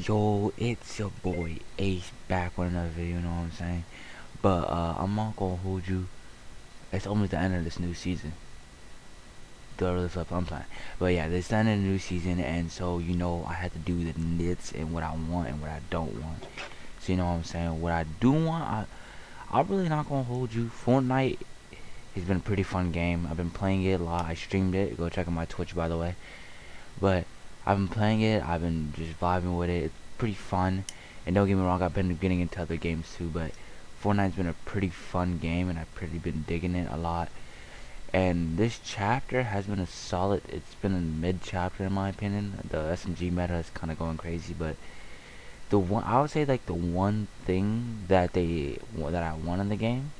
Yo, it's your boy Ace back with another video, you know what I'm saying? But I'm not gonna hold you. It's almost the end of this new season. Do I really flip? I'm fine. But yeah, this end of the new season, and so I had to do the nits and what I want and what I don't want. So you know what I'm saying? What I do want, I'm really not gonna hold you. Fortnite has been a pretty fun game. I've been playing it a lot. I streamed it. Go check out my Twitch, by the way. But I've been playing it. I've been just vibing with it. It's pretty fun. And don't get me wrong, I've been getting into other games too. But Fortnite's been a pretty fun game, and I've pretty been digging it a lot. And this chapter has been a solid. It's been a mid chapter in my opinion. The SMG meta is kind of going crazy, but the one I would say like the one thing that I want in the game.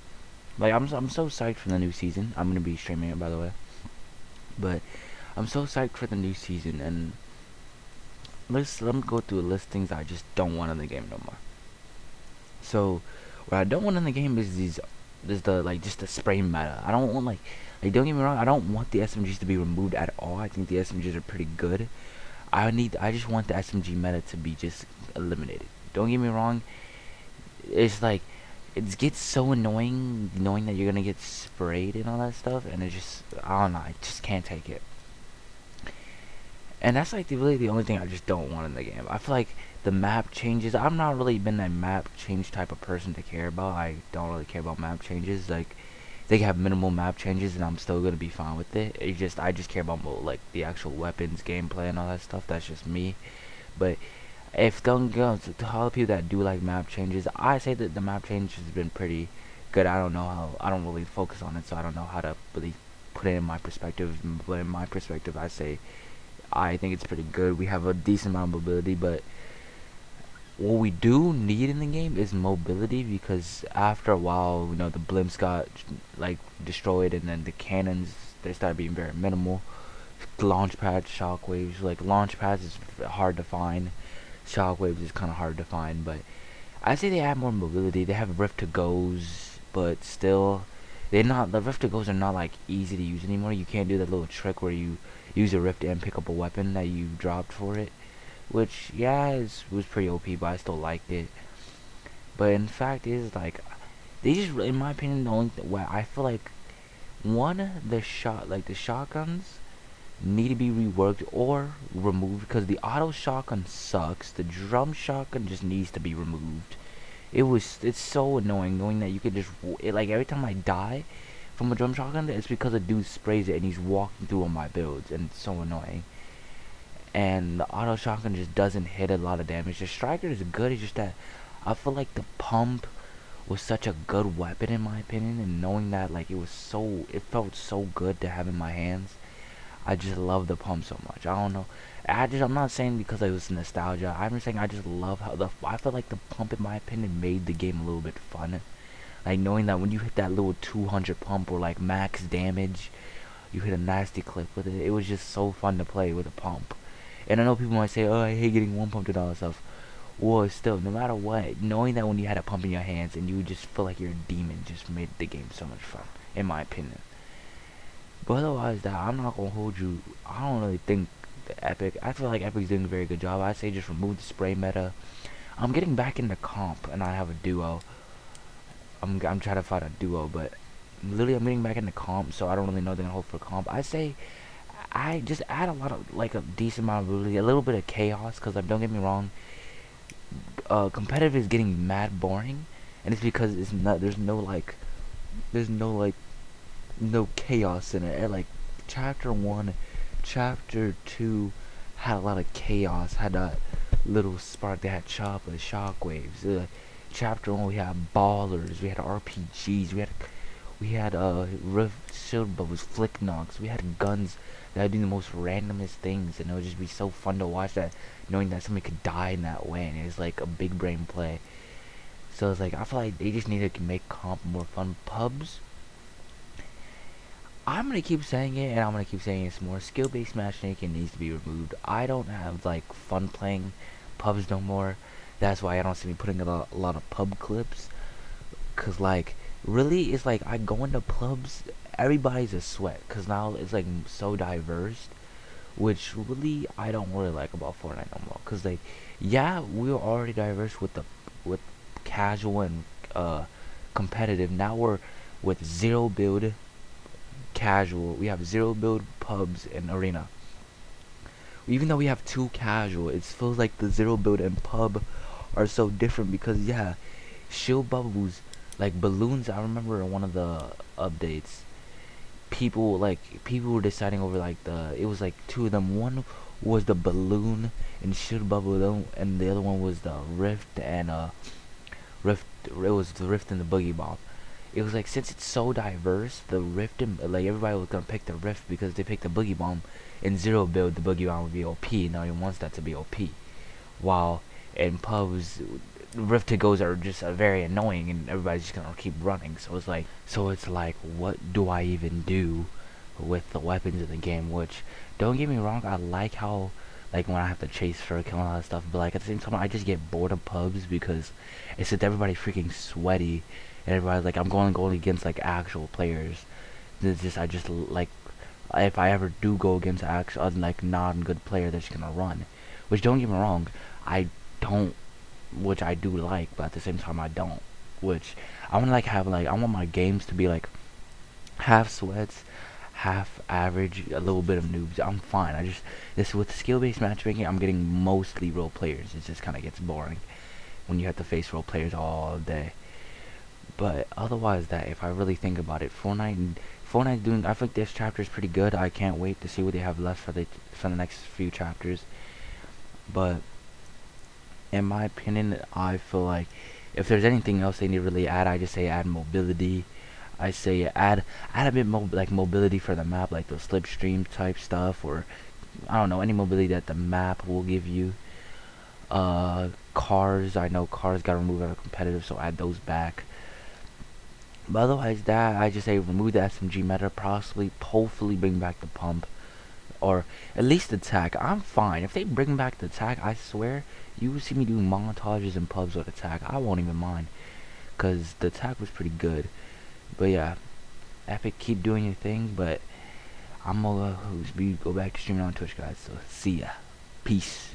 Like I'm so psyched for the new season. I'm gonna be streaming it, by the way. But I'm so psyched for the new season, and let me go through a list of things I just don't want in the game no more. So what I don't want in the game is just the spray meta. I don't want like don't get me wrong, I don't want the SMGs to be removed at all. I think the SMGs are pretty good. I just want the SMG meta to be just eliminated. Don't get me wrong, it's like it gets so annoying knowing that you're gonna get sprayed and all that stuff, and I don't know, I just can't take it. And that's like really the only thing I just don't want in the game. I feel like the map changes. I'm not really been a map change type of person to care about. I don't really care about map changes. Like they can have minimal map changes, and I'm still gonna be fine with it. I just care about like the actual weapons, gameplay, and all that stuff. That's just me. But if don't go to all the people that do like map changes, I say that the map change has been pretty good. I don't know how. I don't really focus on it, so I don't know how to really put it in my perspective. But in my perspective, I think it's pretty good. We have a decent amount of mobility, but what we do need in the game is mobility, because after a while, the blimps got like destroyed, and then the cannons, they started being very minimal. Launch pad shockwaves, like launch pads is hard to find. Shockwaves is kind of hard to find, but I say they add more mobility. They have Rift to Goes, but still, the Rift to Goes are not like easy to use anymore. You can't do that little trick where you use a Rift and pick up a weapon that you dropped for it, which yeah, was pretty OP, but I still liked it. But in fact, is like they just, in my opinion, the only where I feel like the shotguns need to be reworked or removed, because the auto shotgun sucks. The drum shotgun just needs to be removed. It's so annoying knowing that you could just like every time I die from a drum shotgun, it's because a dude sprays it and he's walking through on my builds, and it's so annoying. And the auto shotgun just doesn't hit a lot of damage. The striker is good, it's just that I feel like the pump was such a good weapon in my opinion, and knowing that like it felt so good to have in my hands. I just love the pump so much. I don't know. I'm not saying because it was nostalgia. I'm just saying I just love how I feel like the pump, in my opinion, made the game a little bit fun. Like knowing that when you hit that little 200 pump or like max damage, you hit a nasty clip with it. It was just so fun to play with a pump. And I know people might say, "Oh, I hate getting one pumped and all that stuff." Well, still, no matter what, knowing that when you had a pump in your hands and you would just feel like you're a demon, just made the game so much fun, in my opinion. But otherwise, that I'm not gonna hold you. I don't really think Epic. I feel like Epic's doing a very good job. I say just remove the spray meta. I'm getting back into comp, and I have a duo. I'm trying to find a duo, but literally I'm getting back into comp, so I don't really know they're gonna hold for comp. I say I just add a lot of like a decent amount of ability, a little bit of chaos, because don't get me wrong, competitive is getting mad boring, and it's because it's not there's no chaos in it. And like chapter 1, chapter 2 had a lot of chaos, had a little spark. They had chocolate shockwaves. Chapter 1 we had ballers, we had RPGs, we had rift shield bubbles, flick knocks, we had guns that would do the most randomest things, and it would just be so fun to watch that, knowing that somebody could die in that way, and it's like a big brain play. So it's like I feel like they just need to make comp more fun. Pubs, I'm gonna keep saying it, and I'm gonna keep saying it some more. Skill-based matchmaking needs to be removed. I don't have like fun playing pubs no more. That's why I don't see me putting a lot of pub clips. Cause like really, it's like I go into pubs, everybody's a sweat. Cause now it's like so diverse. which really I don't really like about Fortnite no more. Cause like, yeah, we were already diverse with casual and competitive. Now we're with zero build casual. We have zero build pubs and arena. Even though we have two casual, it feels like the zero build and pub are so different because yeah, shield bubbles like balloons. I remember in one of the updates, people were deciding over like it was like two of them. One was the balloon and shield bubble, and the other one was the rift and rift. It was the rift and the boogie bomb. It was like since it's so diverse, the rift and like everybody was gonna pick the rift because they picked the boogie bomb. In zero build, the boogie bomb would be OP. No one wants that to be OP. While in pubs, rift to goes are just very annoying, and everybody's just gonna keep running. So it's like, what do I even do with the weapons in the game? Which, don't get me wrong, I like how like when I have to chase for a kill and all that stuff, but like at the same time, I just get bored of pubs because it's just everybody freaking sweaty, and everybody's like, I'm going against like actual players. It's just I just like if I ever do go against actual like non-good player that's gonna run. Which don't get me wrong, I don't, which I do like, but at the same time I don't. Which I want to like have like I want my games to be like half sweats, half average, a little bit of noobs. I'm fine. I just this with skill-based matchmaking, I'm getting mostly role players. It just kind of gets boring when you have to face role players all day. But otherwise, that if I really think about it, Fortnite doing. I think this chapter is pretty good. I can't wait to see what they have left for the next few chapters. But in my opinion, I feel like if there's anything else they need to really add, I just say add mobility. I say add a bit like mobility for the map, like the slipstream type stuff, or I don't know, any mobility that the map will give you. Cars. I know cars got removed out of competitive, so add those back. But otherwise, that I just say remove the SMG meta, possibly, hopefully bring back the pump, or at least the attack. I'm fine if they bring back the attack. I swear, you will see me doing montages and pubs with attack. I won't even mind, cause the attack was pretty good. But yeah, Epic, keep doing your thing. But I'm gonna go back to streaming on Twitch, guys. So see ya, peace.